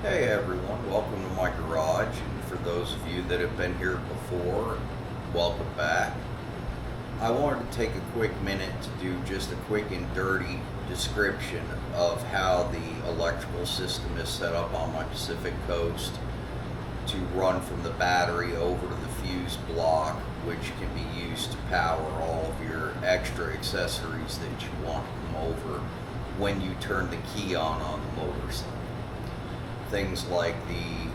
Hey everyone, welcome to my garage, and for those of you that have been here before, welcome back. I wanted to take a quick minute to do just a quick and dirty description of how the electrical system is set up on my Pacific Coast to run from the battery over to the fuse block, which can be used to power all of your extra accessories that you want to come over when you turn the key on the motorcycle. Things like the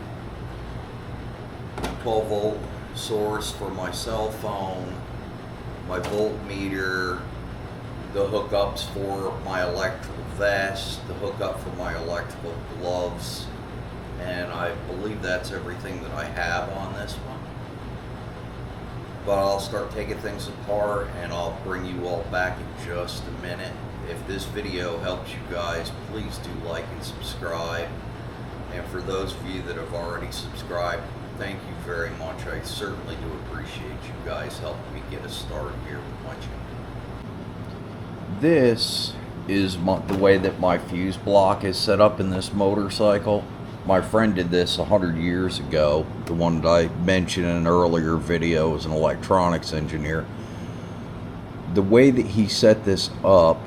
12 volt source for my cell phone, my voltmeter, the hookups for my electrical vest, the hookup for my electrical gloves, and I believe that's everything that I have on this one. But I'll start taking things apart and I'll bring you all back in just a minute. If this video helps you guys, please do like and subscribe. And for those of you that have already subscribed, thank you very much. I certainly do appreciate you guys helping me get us started here with my channel. This is the way that my fuse block is set up in this motorcycle. My friend did this 100 years ago. The one that I mentioned in an earlier video was an electronics engineer. The way that he set this up,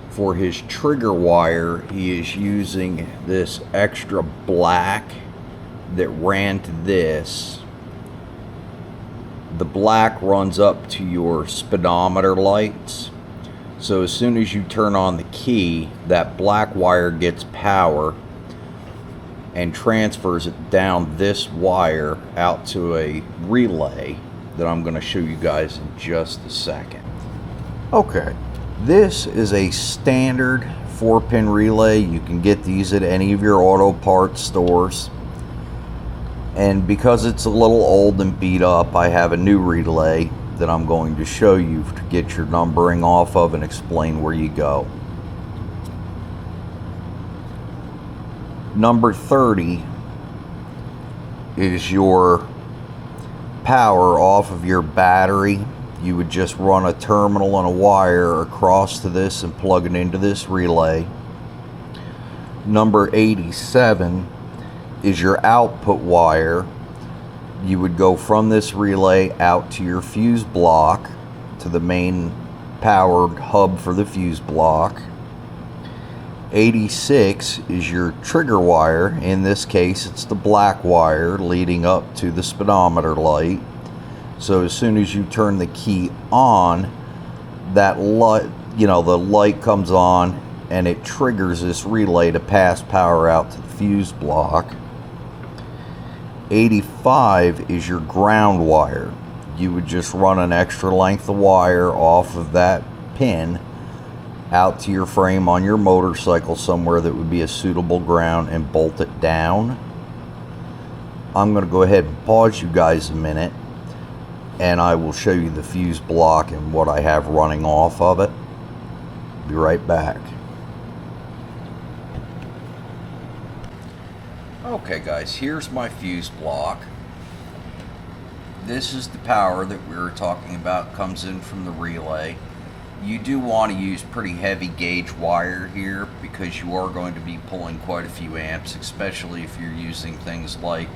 for his trigger wire, he is using this extra black that ran to this. The black runs up to your speedometer lights. So as soon as you turn on the key, that black wire gets power and transfers it down this wire out to a relay that I'm going to show you guys in just a second. Okay. This is a standard 4-pin relay. You can get these at any of your auto parts stores. And because it's a little old and beat up, I have a new relay that I'm going to show you to get your numbering off of and explain where you go. Number 30 is your power off of your battery. You would just run a terminal and a wire across to this and plug it into this relay. Number 87 is your output wire. You would go from this relay out to your fuse block, to the main powered hub for the fuse block. 86 is your trigger wire. In this case, it's the black wire leading up to the speedometer light. So as soon as you turn the key on, that light, the light comes on and it triggers this relay to pass power out to the fuse block. 85 is your ground wire. You would just run an extra length of wire off of that pin out to your frame on your motorcycle somewhere that would be a suitable ground and bolt it down. I'm going to go ahead and pause you guys a minute, and I will show you the fuse block and what I have running off of it. Be right back. Okay guys, here's my fuse block. This is the power that we were talking about, comes in from the relay. You do want to use pretty heavy gauge wire here because you are going to be pulling quite a few amps, especially if you're using things like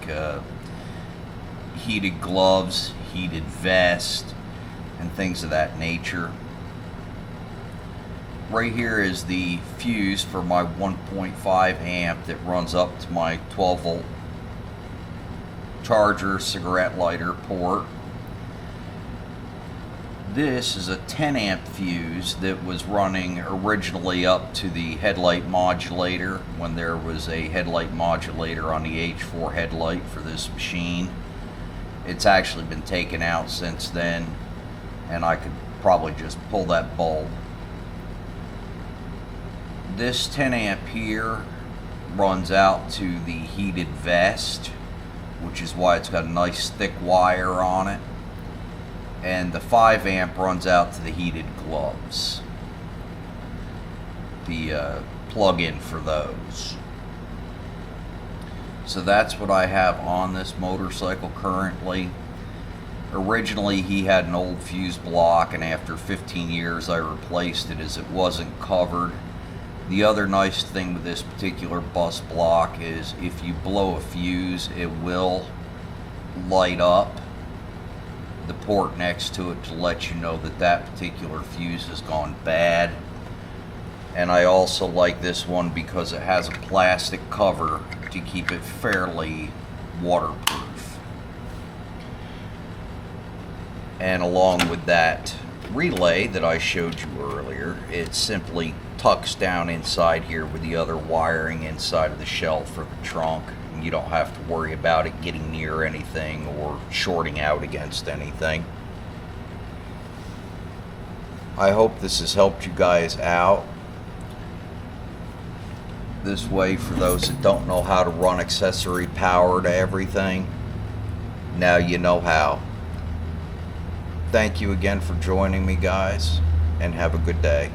heated gloves, heated vest, and things of that nature. Right here is the fuse for my 1.5 amp that runs up to my 12 volt charger cigarette lighter port. This is a 10 amp fuse that was running originally up to the headlight modulator when there was a headlight modulator on the H4 headlight for this machine. It's actually been taken out since then, and I could probably just pull that bulb. This 10 amp here runs out to the heated vest, which is why it's got a nice thick wire on it. And the 5 amp runs out to the heated gloves, the plug-in for those. So that's what I have on this motorcycle currently. Originally he had an old fuse block, and after 15 years I replaced it as it wasn't covered The other nice thing with this particular bus block is if you blow a fuse, it will light up the port next to it to let you know that that particular fuse has gone bad. And I also like this one because it has a plastic cover to keep it fairly waterproof. And along with that relay that I showed you earlier, it simply tucks down inside here with the other wiring inside of the shelf or the trunk, and you don't have to worry about it getting near anything or shorting out against anything. I hope this has helped you guys out. This way, for those that don't know how to run accessory power to everything, now you know how. Thank you again for joining me, guys, and have a good day.